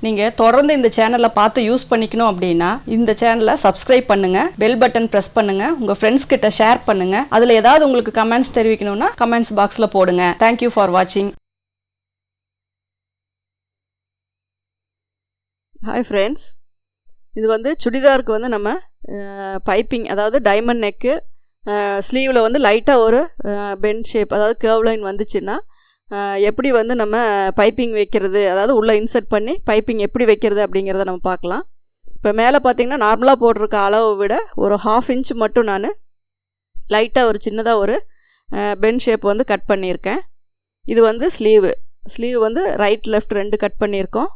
நீங்கள் தொடர்ந்து இந்த சேனலை பார்த்து யூஸ் பண்ணிக்கணும் அப்படின்னா இந்த சேனலை சப்ஸ்கிரைப் பண்ணுங்கள், பெல் பட்டன் ப்ரெஸ் பண்ணுங்கள், உங்கள் ஃப்ரெண்ட்ஸ் கிட்ட ஷேர் பண்ணுங்கள். அதில் ஏதாவது உங்களுக்கு கமெண்ட்ஸ் தெரிவிக்கணும்னா கமெண்ட்ஸ் பாக்ஸில் போடுங்க. தேங்க்யூ ஃபார் வாட்சிங். ஹாய் ஃப்ரெண்ட்ஸ், இது வந்து சுடிதாருக்கு வந்து நம்ம பைப்பிங், அதாவது டைமண்ட் நெக்கு, ஸ்லீவில் வந்து லைட்டாக ஒரு பென் ஷேப், அதாவது கர்வ் லைன் வந்துச்சுன்னா எப்படி வந்து நம்ம பைப்பிங் வைக்கிறது, அதாவது உள்ளே இன்சர்ட் பண்ணி பைப்பிங் எப்படி வைக்கிறது அப்படிங்கிறத நம்ம பார்க்கலாம். இப்போ மேலே பார்த்தீங்கன்னா நார்மலாக போட்டிருக்க அளவை விட ஒரு 1/2 இன்ச் மட்டும் நான் லைட்டாக ஒரு சின்னதாக ஒரு பென் ஷேப் வந்து கட் பண்ணியிருக்கேன். இது வந்து ஸ்லீவ் வந்து ரைட் லெஃப்ட் 2 கட் பண்ணியிருக்கோம்.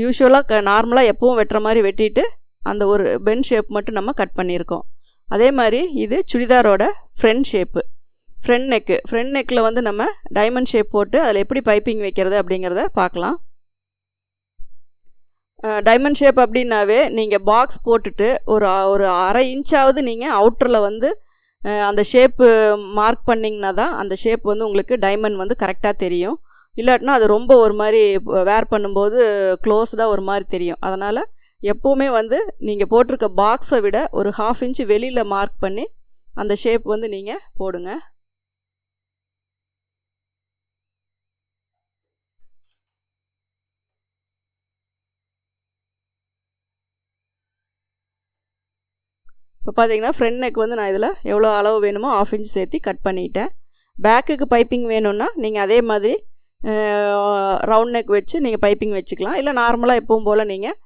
யூஸ்வலாக நார்மலாக எப்பவும் வெட்டுற மாதிரி வெட்டிட்டு அந்த ஒரு பென் ஷேப் மட்டும் நம்ம கட் பண்ணியிருக்கோம். அதே மாதிரி இது சுடிதாரோட ஃப்ரண்ட் ஷேப்பு, ஃப்ரண்ட் நெக்கில் வந்து நம்ம டைமண்ட் ஷேப் போட்டு அதில் எப்படி பைப்பிங் வைக்கிறது அப்படிங்கிறத பார்க்கலாம். டைமண்ட் ஷேப் அப்படின்னாவே நீங்கள் பாக்ஸ் போட்டுட்டு ஒரு 1/2 இன்ச்சாவது நீங்கள் அவுட்டரில் வந்து அந்த ஷேப்பு மார்க் பண்ணிங்கன்னா தான் அந்த ஷேப் வந்து உங்களுக்கு டைமண்ட் வந்து கரெக்டாக தெரியும். இல்லாட்டினா அது ரொம்ப ஒரு மாதிரி வேர் பண்ணும்போது க்ளோஸ்டாக ஒரு மாதிரி தெரியும். அதனால் எப்போவுமே வந்து நீங்கள் போட்டிருக்க பாக்ஸை விட ஒரு 1/2 இன்ச் வெளியில் மார்க் பண்ணி அந்த ஷேப் வந்து நீங்கள் போடுங்க. இப்போ பார்த்தீங்கன்னா ஃப்ரண்ட் நெக் வந்து நான் இதில் எவ்வளோ அளவு வேணுமோ 1/2 இன்ச் சேர்த்து கட் பண்ணிட்டேன். பேக்குக்கு பைப்பிங் வேணும்னா நீங்கள் அதே மாதிரி ரவுண்ட் நெக் வச்சு நீங்கள் பைப்பிங் வச்சுக்கலாம். இல்லை நார்மலாக எப்பவும் போல் நீங்கள்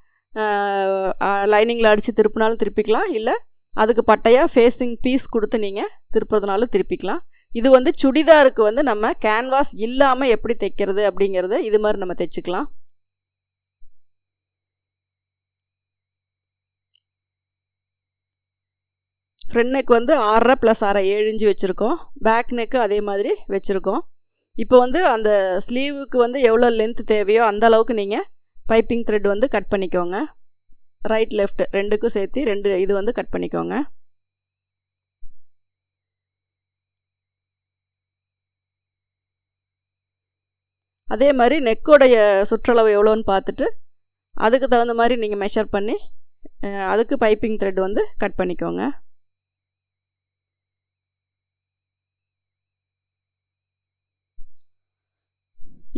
லைனிங்கில் அடித்து திருப்பினாலும் திருப்பிக்கலாம், இல்லை அதுக்கு பட்டையாக ஃபேஸிங் பீஸ் கொடுத்து நீங்கள் திருப்புறதுனாலும் திருப்பிக்கலாம். இது வந்து சுடிதாருக்கு வந்து நம்ம கேன்வாஸ் இல்லாமல் எப்படி தைக்கிறது அப்படிங்கிறது இது மாதிரி நம்ம தைச்சிக்கலாம். ஃப்ரண்ட் நெக் வந்து 6.5 + 6 7 இன்ச்சு வச்சுருக்கோம். பேக் நெக்கு அதே மாதிரி வச்சுருக்கோம். இப்போ வந்து அந்த ஸ்லீவுக்கு வந்து எவ்வளோ லென்த் தேவையோ அந்த அளவுக்கு நீங்கள் பைப்பிங் த்ரெட் வந்து கட் பண்ணிக்கோங்க. ரைட் லெஃப்ட் 2க்கும் சேர்த்து 2 இது வந்து கட் பண்ணிக்கோங்க. அதே மாதிரி நெக்கோடைய சுற்றளவு எவ்வளோன்னு பார்த்துட்டு அதுக்கு தகுந்த மாதிரி நீங்கள் மெஷர் பண்ணி அதுக்கு பைப்பிங் த்ரெட் வந்து கட் பண்ணிக்கோங்க.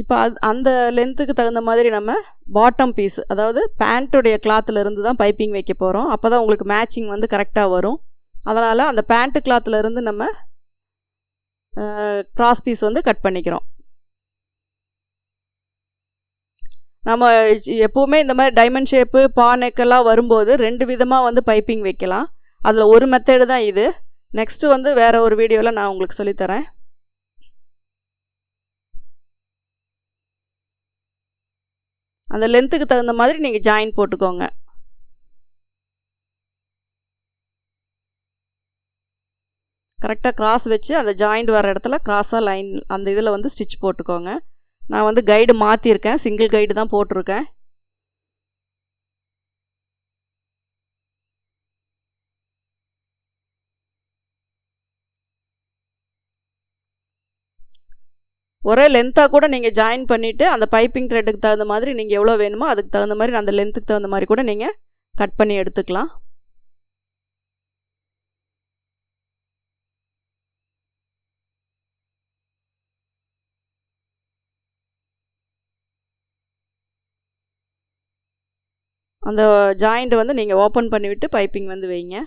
இப்போ அந்த லென்த்துக்கு தகுந்த மாதிரி நம்ம பாட்டம் பீஸ், அதாவது பேண்ட்டுடைய கிளாத்தில் இருந்து தான் பைப்பிங் வைக்க போகிறோம். அப்போ தான் உங்களுக்கு மேட்சிங் வந்து கரெக்டாக வரும். அதனால் அந்த பேண்ட்டு கிளாத்தில் இருந்து நம்ம கிராஸ் பீஸ் வந்து கட் பண்ணிக்கிறோம். நம்ம எப்போவுமே இந்த மாதிரி டைமண்ட் ஷேப்பு நெக்கெல்லாம் வரும்போது 2 விதமாக வந்து பைப்பிங் வைக்கலாம். அதில் ஒரு மெத்தேடு தான் இது. நெக்ஸ்ட்டு வந்து வேறு ஒரு வீடியோவில் நான் உங்களுக்கு சொல்லித்தரேன். அந்த லென்த்துக்கு தகுந்த மாதிரி நீங்கள் ஜாயின் போட்டுக்கோங்க. கரெக்டாக கிராஸ் வச்சு அந்த ஜாயிண்ட் வர இடத்துல கிராஸாக லைன் அந்த இதில் வந்து ஸ்டிச் போட்டுக்கோங்க. நான் வந்து கைடு மாற்றிருக்கேன், சிங்கிள் கைடு தான் போட்டிருக்கேன். ஒரே லென்த்தாக கூட நீங்கள் ஜாயின் பண்ணிவிட்டு அந்த பைப்பிங் த்ரெட்டுக்கு தகுந்த மாதிரி நீங்கள் எவ்வளோ வேணுமோ அதுக்கு தகுந்த மாதிரி அந்த லென்த்துக்கு தகுந்த மாதிரி கூட நீங்கள் கட் பண்ணி எடுத்துக்கலாம். அந்த ஜாயிண்ட் வந்து நீங்கள் ஓப்பன் பண்ணிவிட்டு பைப்பிங் வந்து வைங்க.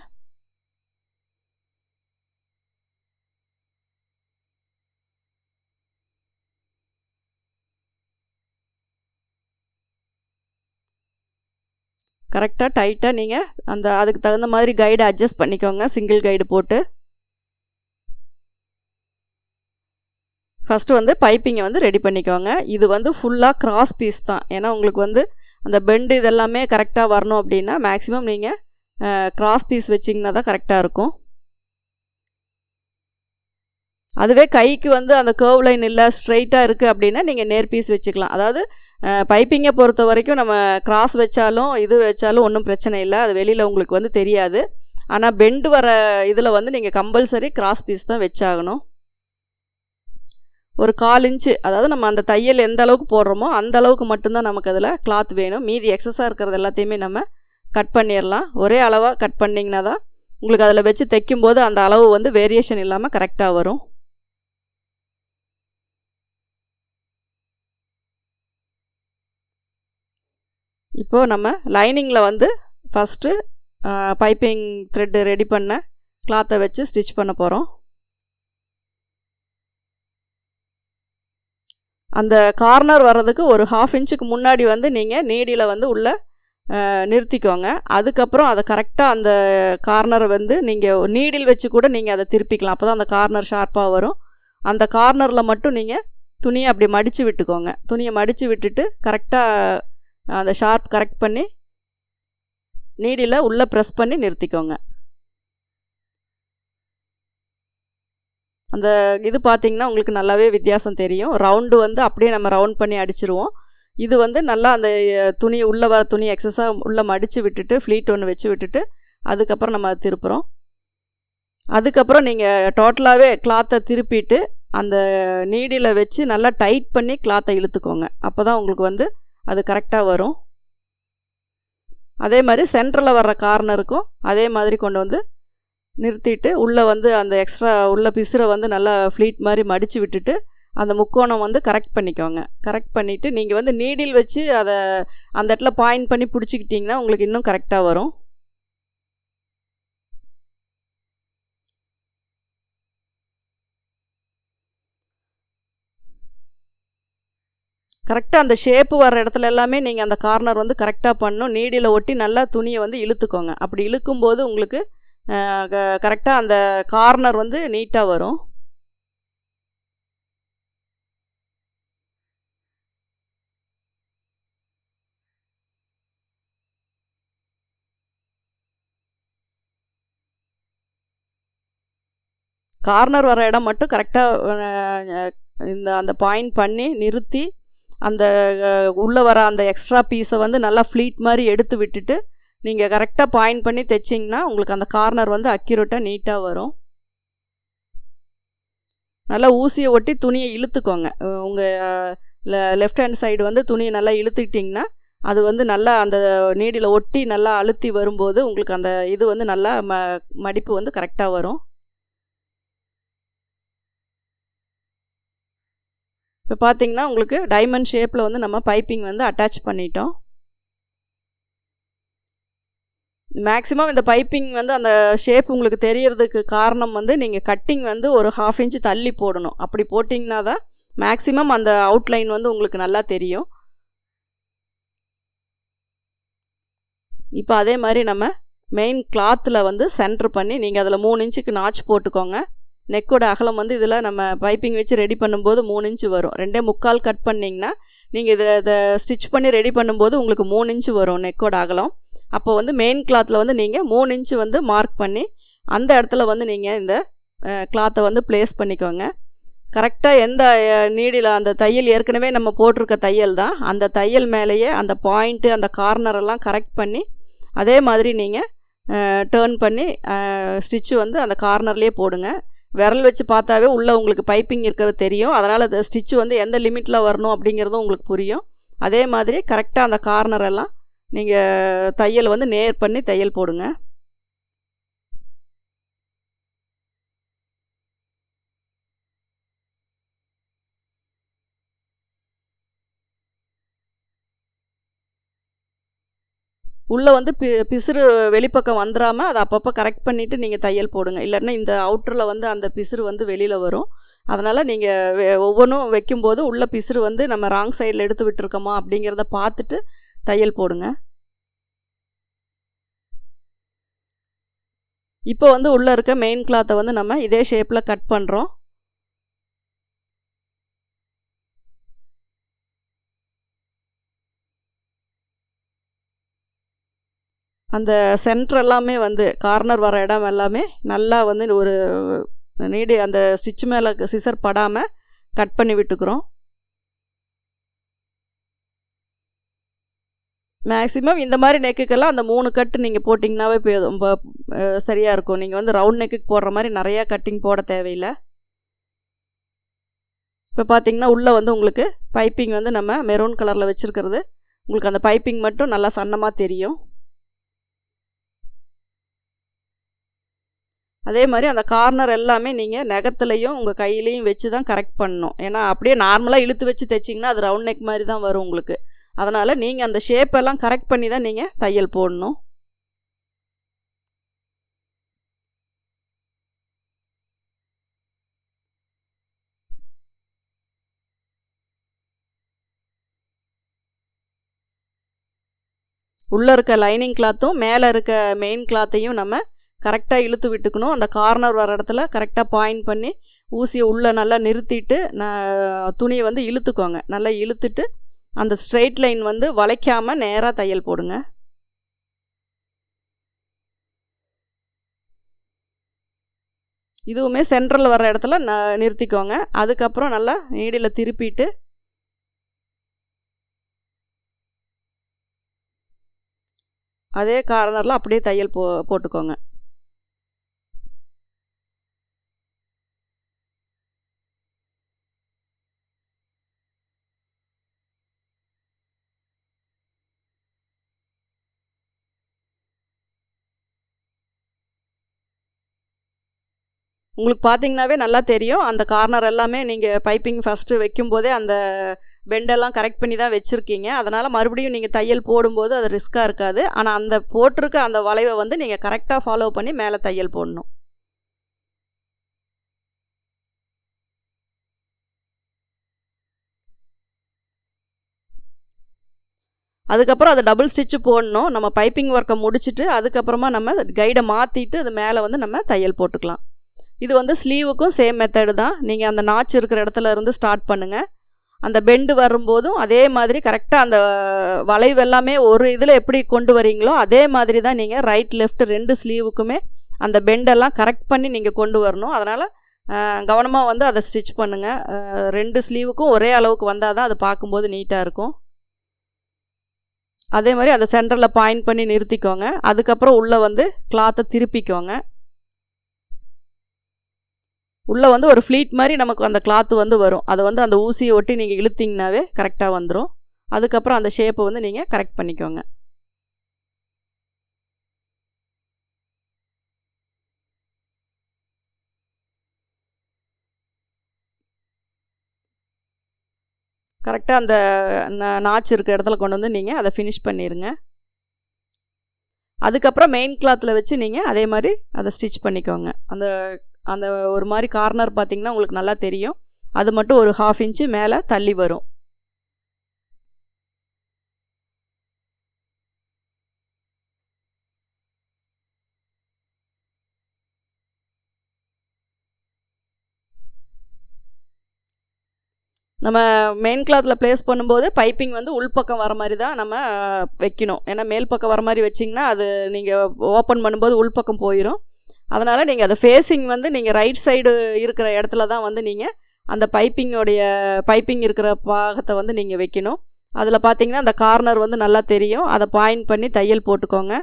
கரெக்டாக டைட்டாக நீங்கள் அதுக்கு தகுந்த மாதிரி கைடு அட்ஜஸ்ட் பண்ணிக்கோங்க. சிங்கிள் கைடு போட்டு ஃபஸ்ட்டு வந்து பைப்பிங்கை வந்து ரெடி பண்ணிக்கோங்க. இது வந்து ஃபுல்லாக கிராஸ் பீஸ் தான். ஏன்னா உங்களுக்கு வந்து அந்த பெண்டு இதெல்லாமே கரெக்டாக வரணும் அப்படின்னா மேக்ஸிமம் நீங்கள் கிராஸ் பீஸ் வச்சிங்கன்னா தான் கரெக்டாக இருக்கும். அதுவே கைக்கு வந்து அந்த கர்வ் லைன் இல்லை, ஸ்ட்ரைட்டாக இருக்குது அப்படின்னா நீங்கள் நேர் பீஸ் வச்சுக்கலாம். அதாவது பைப்பிங்கை பொறுத்த வரைக்கும் நம்ம கிராஸ் வச்சாலும் இது வச்சாலும் ஒன்றும் பிரச்சனை இல்லை, அது வெளியில் உங்களுக்கு வந்து தெரியாது. ஆனால் பெண்டு வர இதில் வந்து நீங்கள் கம்பல்சரி கிராஸ் பீஸ் தான் வச்சாகணும். ஒரு 1/4 இன்ச்சு, அதாவது நம்ம அந்த தையல் எந்த அளவுக்கு போடுறோமோ அந்த அளவுக்கு மட்டும்தான் நமக்கு அதில் கிளாத் வேணும். மீதி எக்ஸஸாக இருக்கிறது எல்லாத்தையுமே நம்ம கட் பண்ணிடலாம். ஒரே அளவாக கட் பண்ணிங்கன்னா தான் உங்களுக்கு அதில் வச்சு தைக்கும்போது அந்த அளவு வந்து வேரியேஷன் இல்லாமல் கரெக்டாக வரும். இப்போது நம்ம லைனிங்கில் வந்து ஃபஸ்ட்டு பைப்பிங் த்ரெட்டு ரெடி பண்ண கிளாத்தை வச்சு ஸ்டிச் பண்ண போகிறோம். அந்த கார்னர் வர்றதுக்கு ஒரு 1/2 இன்ச்சுக்கு முன்னாடி வந்து நீங்கள் நீடியில் வந்து உள்ளே நிறுத்திக்கோங்க. அதுக்கப்புறம் அதை கரெக்டாக அந்த கார்னரை வந்து நீங்கள் நீடில் வச்சு கூட நீங்கள் அதை திருப்பிக்கலாம். அப்போ தான் அந்த கார்னர் ஷார்ப்பாக வரும். அந்த கார்னரில் மட்டும் நீங்கள் துணியை அப்படி மடித்து விட்டுக்கோங்க. துணியை மடித்து விட்டுட்டு கரெக்டாக அந்த ஷார்ப் கரெக்ட் பண்ணி நீடியில் உள்ளே ப்ரெஸ் பண்ணி நிறுத்திக்கோங்க. அந்த இது பார்த்திங்கன்னா உங்களுக்கு நல்லாவே வித்தியாசம் தெரியும். ரவுண்டு வந்து அப்படியே நம்ம ரவுண்ட் பண்ணி அடிச்சிருவோம். இது வந்து நல்லா அந்த துணி உள்ளே வர துணி எக்ஸஸாக உள்ளே மடித்து விட்டுட்டு ஃப்ளீட் ஒன்று வச்சு விட்டுட்டு அதுக்கப்புறம் நம்ம அதை திருப்புறோம். அதுக்கப்புறம் நீங்கள் டோட்டலாகவே கிளாத்தை திருப்பிட்டு அந்த நீடியில் வச்சு நல்லா டைட் பண்ணி கிளாத்தை இழுத்துக்கோங்க. அப்போ தான் உங்களுக்கு வந்து அது கரெக்டாக வரும். அதே மாதிரி சென்டரில் வர்ற கார்னருக்கும் அதே மாதிரி கொண்டு வந்து நிறுத்திட்டு உள்ளே வந்து அந்த எக்ஸ்ட்ரா உள்ள பிசுரை வந்து நல்லா ஃப்ளீட் மாதிரி மடித்து விட்டுட்டு அந்த முக்கோணம் வந்து கரெக்ட் பண்ணிக்கோங்க. கரெக்ட் பண்ணிவிட்டு நீங்கள் வந்து நீடில் வச்சு அதை அந்த இடத்துல பாயிண்ட் பண்ணி பிடிச்சிக்கிட்டிங்கன்னா உங்களுக்கு இன்னும் கரெக்டாக வரும். கரெக்டாக அந்த ஷேப்பு வர இடத்துல எல்லாமே நீங்கள் அந்த கார்னர் வந்து கரெக்டாக பண்ணணும். நீடியில் ஒட்டி நல்லா துணியை வந்து இழுத்துக்கோங்க. அப்படி இழுக்கும்போது உங்களுக்கு கரெக்டாக அந்த கார்னர் வந்து நீட்டாக வரும். கார்னர் வர இடம் மட்டும் கரெக்டாக அந்த பாயிண்ட் பண்ணி நிறுத்தி அந்த உள்ளே வர அந்த எக்ஸ்ட்ரா பீஸை வந்து நல்லா ஃப்ளீட் மாதிரி எடுத்து விட்டுட்டு நீங்கள் கரெக்டாக பாயிண்ட் பண்ணி தைச்சிங்கன்னா உங்களுக்கு அந்த கார்னர் வந்து அக்யூரேட்டாக நீட்டாக வரும். நல்லா ஊசியை ஒட்டி துணியை இழுத்துக்கோங்க. உங்கள் லெஃப்ட் ஹேண்ட் சைடு வந்து துணியை நல்லா இழுத்துக்கிட்டிங்கன்னா அது வந்து நல்லா அந்த நீடியில் ஒட்டி நல்லா அழுத்தி வரும்போது உங்களுக்கு அந்த இது வந்து நல்லா மடிப்பு வந்து கரெக்டாக வரும். இப்போ பார்த்தீங்கன்னா உங்களுக்கு டைமண்ட் ஷேப்பில் வந்து நம்ம பைப்பிங் வந்து அட்டாச் பண்ணிட்டோம். மேக்ஸிமம் இந்த பைப்பிங் வந்து அந்த ஷேப் உங்களுக்கு தெரியறதுக்கு காரணம் வந்து நீங்கள் கட்டிங் வந்து ஒரு 1/2 இன்ச்சு தள்ளி போடணும். அப்படி போட்டிங்கன்னா தான் மேக்ஸிமம் அந்த அவுட்லைன் வந்து உங்களுக்கு நல்லா தெரியும். இப்போ அதே மாதிரி நம்ம மெயின் கிளாத்தில் வந்து சென்டர் பண்ணி நீங்கள் அதில் 3 இன்ச்சுக்கு நாச் போட்டுக்கோங்க. நெக்கோட அகலம் வந்து இதில் நம்ம பைப்பிங் வச்சு ரெடி பண்ணும்போது 3 இன்ச்சு வரும். 2.25 கட் பண்ணிங்கன்னா நீங்கள் இதை ஸ்டிச் பண்ணி ரெடி பண்ணும்போது உங்களுக்கு 3 இன்ச்சு வரும் நெக்கோட அகலம். அப்போ வந்து மெயின் கிளாத்தில் வந்து நீங்கள் 3 இன்ச்சு வந்து மார்க் பண்ணி அந்த இடத்துல வந்து நீங்கள் இந்த கிளாத்தை வந்து ப்ளேஸ் பண்ணிக்கோங்க. கரெக்டாக எந்த நீடில் அந்த தையல் ஏற்கனவே நம்ம போட்டிருக்க தையல் தான், அந்த தையல் மேலேயே அந்த பாயிண்ட்டு அந்த கார்னரெல்லாம் கரெக்ட் பண்ணி அதே மாதிரி நீங்கள் டேர்ன் பண்ணி ஸ்டிச்சு வந்து அந்த கார்னர்லேயே போடுங்க. விரல் வச்சு பார்த்தாவே உள்ளே உங்களுக்கு பைப்பிங் இருக்கிறது தெரியும். அதனால் அந்த ஸ்டிச்சு வந்து எந்த லிமிட்டில் வரணும் அப்படிங்கிறதும் உங்களுக்கு புரியும். அதே மாதிரி கரெக்டாக அந்த கார்னரெல்லாம் நீங்கள் தையல் வந்து நேர் பண்ணி தையல் போடுங்க. உள்ளே வந்து பிசுறு வெளிப்பக்கம் வந்துடாமல் அதை அப்பப்போ கரெக்ட் பண்ணிவிட்டு நீங்கள் தையல் போடுங்க. இல்லைன்னா இந்த அவுட்டரில் வந்து அந்த பிசுறு வந்து வெளியில் வரும். அதனால் நீங்கள் ஒவ்வொன்றும் வைக்கும்போது உள்ள பிசுறு வந்து நம்ம ராங் சைடில் எடுத்து விட்டுருக்கோமா அப்படிங்கிறத பார்த்துட்டு தையல் போடுங்க. இப்போ வந்து உள்ளே இருக்க மெயின் கிளாத்தை வந்து நம்ம இதே ஷேப்பில் கட் பண்ணுறோம். அந்த சென்டர் எல்லாமே வந்து கார்னர் வர இடம் எல்லாமே நல்லா வந்து ஒரு நீடி அந்த ஸ்டிச் மேலே சிசர் படாமல் கட் பண்ணி விட்டுக்கிறோம். மேக்ஸிமம் இந்த மாதிரி நெக்குக்கெல்லாம் அந்த 3 கட்டு நீங்கள் போட்டிங்கன்னாவே ரொம்ப சரியாக இருக்கும். நீங்கள் வந்து ரவுண்ட் நெக்குக்கு போடுற மாதிரி நிறையா கட்டிங் போட தேவையில்லை. இப்போ பார்த்தீங்கன்னா உள்ளே வந்து உங்களுக்கு பைப்பிங் வந்து நம்ம மெரூன் கலரில் வச்சுருக்கிறது உங்களுக்கு அந்த பைப்பிங் மட்டும் நல்லா சன்னமாக தெரியும். அதே மாதிரி அந்த கார்னர் எல்லாமே நீங்கள் நகத்துலையும் உங்கள் கையிலையும் வச்சு தான் கரெக்ட் பண்ணணும். ஏன்னா அப்படியே நார்மலாக இழுத்து வச்சு தைச்சிங்கன்னா அது ரவுண்ட் நெக் மாதிரி தான் வரும் உங்களுக்கு. அதனால் நீங்கள் அந்த ஷேப்பெல்லாம் கரெக்ட் பண்ணி தான் நீங்கள் தையல் போடணும். உள்ளே இருக்க லைனிங் கிளாத்தும் மேலே இருக்க மெயின் கிளாத்தையும் நம்ம கரெக்டாக இழுத்து விட்டுக்கணும். அந்த கார்னர் வர இடத்துல கரெக்டாக பாயிண்ட் பண்ணி ஊசியை உள்ளே நல்லா நிறுத்திட்டு துணியை வந்து இழுத்துக்கோங்க. நல்லா இழுத்துட்டு அந்த ஸ்ட்ரெயிட் லைன் வந்து வளைக்காமல் நேராக தையல் போடுங்க. இதுவுமே சென்டரில் வர இடத்துல நிறுத்திக்கோங்க. அதுக்கப்புறம் நல்லா நீடில் திருப்பிட்டு அதே கார்னரில் அப்படியே தையல் போட்டுக்கோங்க. உங்களுக்கு பார்த்தீங்கன்னாவே நல்லா தெரியும். அந்த கார்னர் எல்லாமே நீங்கள் பைப்பிங் ஃபஸ்ட்டு வைக்கும்போதே அந்த பெண்டெல்லாம் கரெக்ட் பண்ணி தான் வச்சுருக்கீங்க. அதனால் மறுபடியும் நீங்கள் தையல் போடும்போது அது ரிஸ்க்காக இருக்காது. ஆனால் அந்த போட்டிருக்க அந்த வளைவை வந்து நீங்கள் கரெக்டாக ஃபாலோ பண்ணி மேலே தையல் போடணும். அதுக்கப்புறம் அதை டபுள் ஸ்டிச்சு போடணும். நம்ம பைப்பிங் ஒர்க்கை முடிச்சுட்டு அதுக்கப்புறமா நம்ம கைடை மாற்றிட்டு அது மேலே வந்து நம்ம தையல் போட்டுக்கலாம். இது வந்து ஸ்லீவுக்கும் சேம் மெத்தடு தான். நீங்கள் அந்த நாச்சு இருக்கிற இடத்துல இருந்து ஸ்டார்ட் பண்ணுங்கள். அந்த பெண்டு வரும்போதும் அதே மாதிரி கரெக்டாக அந்த வளைவு எல்லாமே ஒரு இதில் எப்படி கொண்டு வரீங்களோ அதே மாதிரி தான் நீங்கள் ரைட் லெஃப்ட் 2 ஸ்லீவுக்குமே அந்த பெண்டெல்லாம் கரெக்ட் பண்ணி நீங்கள் கொண்டு வரணும். அதனால் கவனமாக வந்து அதை ஸ்டிச் பண்ணுங்கள். 2 ஸ்லீவுக்கும் ஒரே அளவுக்கு வந்தால் தான் அது பார்க்கும்போது நீட்டாக இருக்கும். அதே மாதிரி அதை சென்டரில் பாயிண்ட் பண்ணி நிறுத்திக்கோங்க. அதுக்கப்புறம் உள்ளே வந்து கிளாத்தை திருப்பிக்கோங்க. உள்ளே வந்து ஒரு ஃப்ளீட் மாதிரி நமக்கு அந்த கிளாத்து வந்து வரும். அதை வந்து அந்த ஊசியை ஒட்டி நீங்கள் இழுத்திங்கனாவே கரெக்டாக வந்துடும். அதுக்கப்புறம் அந்த ஷேப்பை வந்து நீங்கள் கரெக்ட் பண்ணிக்கோங்க. கரெக்டாக அந்த நாச்சு இருக்க இடத்துல கொண்டு வந்து நீங்கள் அதை ஃபினிஷ் பண்ணிடுங்க. அதுக்கப்புறம் மெயின் கிளாத்தில் வச்சு நீங்கள் அதே மாதிரி அதை ஸ்டிச் பண்ணிக்கோங்க. அந்த அந்த ஒரு மாதிரி கார்னர் பார்த்திங்கன்னா உங்களுக்கு நல்லா தெரியும். அது மட்டும் ஒரு 1/2 இன்ச்சு மேலே தள்ளி வரும். நம்ம மெயின் கிளாத்தில் ப்ளேஸ் பண்ணும்போது பைப்பிங் வந்து உள்பக்கம் வர மாதிரி தான் நம்ம வைக்கணும். ஏன்னா மேல் பக்கம் வர மாதிரி வச்சிங்கன்னா அது நீங்கள் ஓப்பன் பண்ணும்போது உள்பக்கம் போயிடும். அதனால் நீங்கள் அதை ஃபேஸிங் வந்து நீங்கள் ரைட் சைடு இருக்கிற இடத்துல தான் வந்து நீங்கள் அந்த பைப்பிங் இருக்கிற பாகத்தை வந்து நீங்கள் வைக்கணும். அதில் பார்த்தீங்கன்னா அந்த கார்னர் வந்து நல்லா தெரியும். அதை பாயிண்ட் பண்ணி தையல் போட்டுக்கோங்க.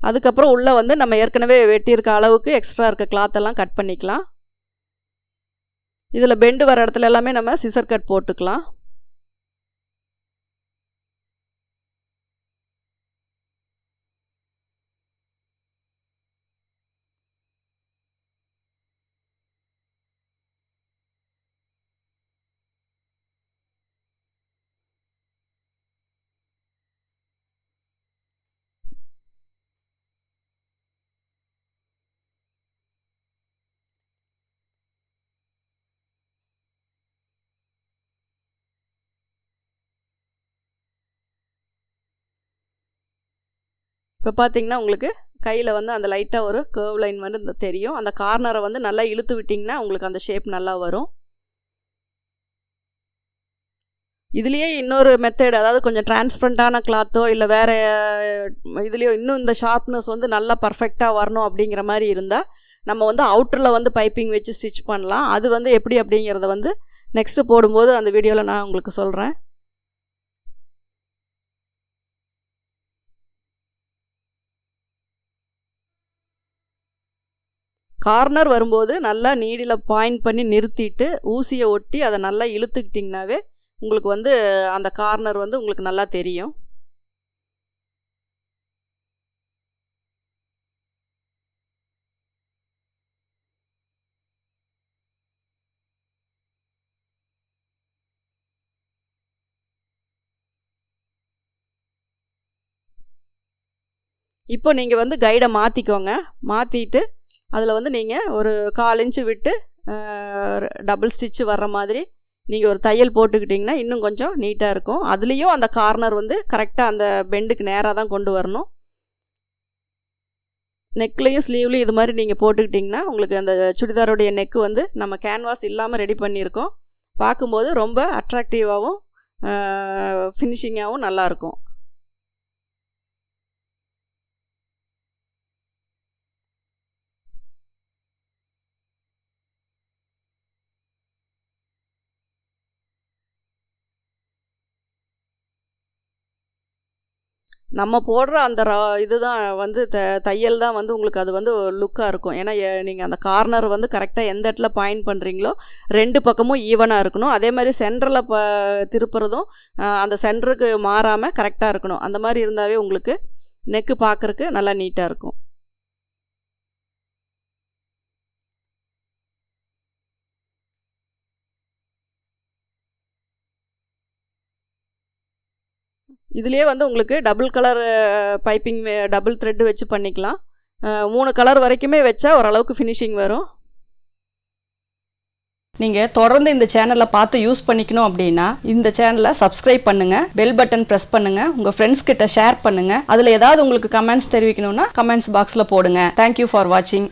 அதுக்கப்புறம் உள்ளே வந்து நம்ம ஏற்கனவே வெட்டியிருக்க அளவுக்கு எக்ஸ்ட்ரா இருக்க கிளாத்தெல்லாம் கட் பண்ணிக்கலாம். இதில் பெண்டு வர இடத்துல எல்லாமே நம்ம சிசர் கட் போட்டுக்கலாம். இப்போ பார்த்தீங்கன்னா உங்களுக்கு கையில் வந்து அந்த லைட்டாக ஒரு கர்வ் லைன் வந்து தெரியும். அந்த கார்னரை வந்து நல்லா இழுத்து விட்டிங்கன்னா உங்களுக்கு அந்த ஷேப் நல்லா வரும். இதுலேயே இன்னொரு மெத்தட், அதாவது கொஞ்சம் டிரான்ஸ்பரண்ட்டான கிளாத்தோ இல்லை வேறு இதுலேயோ இன்னும் இந்த ஷார்ப்னஸ் வந்து நல்லா பர்ஃபெக்டாக வரணும் அப்படிங்கிற மாதிரி இருந்தால் நம்ம வந்து அவுட்டரில் வந்து பைப்பிங் வச்சு ஸ்டிச் பண்ணலாம். அது வந்து எப்படி அப்படிங்கிறத வந்து நெக்ஸ்ட்டு போடும்போது அந்த வீடியோவில் நான் உங்களுக்கு சொல்கிறேன். கார்னர் வரும்போது நல்லா நீடில் பாயிண்ட் பண்ணி நிறுத்திட்டு ஊசியை ஒட்டி அதை நல்லா இழுத்துக்கிட்டிங்கனாவே உங்களுக்கு வந்து அந்த கார்னர் வந்து உங்களுக்கு நல்லா தெரியும். இப்போ நீங்கள் வந்து கைடை மாற்றிக்கோங்க. மாற்றிட்டு அதில் வந்து நீங்கள் ஒரு 1/4 இன்ச்சு விட்டு டபுள் ஸ்டிச்சு வர்ற மாதிரி நீங்கள் ஒரு தையல் போட்டுக்கிட்டிங்கன்னா இன்னும் கொஞ்சம் நீட்டாக இருக்கும். அதுலேயும் அந்த கார்னர் வந்து கரெக்டாக அந்த பெண்டுக்கு நேராக தான் கொண்டு வரணும். நெக்லையும் ஸ்லீவ்லையும் இது மாதிரி நீங்கள் போட்டுக்கிட்டிங்கன்னா உங்களுக்கு அந்த சுடிதாரோடைய நெக்கு வந்து நம்ம கேன்வாஸ் இல்லாமல் ரெடி பண்ணியிருக்கோம். பார்க்கும்போது ரொம்ப அட்ராக்டிவாகவும் ஃபினிஷிங்காகவும் நல்லாயிருக்கும். நம்ம போடுற அந்த இதுதான் வந்து தையல் தான் வந்து உங்களுக்கு அது வந்து லுக்காக இருக்கும். ஏன்னா நீங்கள் அந்த கார்னர் வந்து கரெக்டாக எந்த இடத்துல பாயிண்ட் பண்ணுறீங்களோ 2 பக்கமும் ஈவனாக இருக்கணும். அதே மாதிரி சென்டரில் திருப்புறதும் அந்த சென்டருக்கு மாறாமல் கரெக்டாக இருக்கணும். அந்த மாதிரி இருந்தாவே உங்களுக்கு நெக்கு பார்க்குறக்கு நல்லா நீட்டாக இருக்கும். இதுலேயே வந்து உங்களுக்கு double colour piping double thread வச்சு பண்ணிக்கலாம். 3 கலர் வரைக்குமே வச்சா ஓரளவுக்கு ஃபினிஷிங் வரும். நீங்கள் தொடர்ந்து இந்த சேனலை பார்த்து யூஸ் பண்ணிக்கணும் அப்படின்னா இந்த சேனலை சப்ஸ்கிரைப் பண்ணுங்கள், பெல் பட்டன் ப்ரெஸ் பண்ணுங்கள், உங்கள் ஃப்ரெண்ட்ஸ் கிட்ட ஷேர் பண்ணுங்கள். அதில் ஏதாவது உங்களுக்கு கமெண்ட்ஸ் தெரிவிக்கணும்னா கமெண்ட்ஸ் பாக்ஸில் போடுங்க. தேங்க்யூ ஃபார் வாட்சிங்.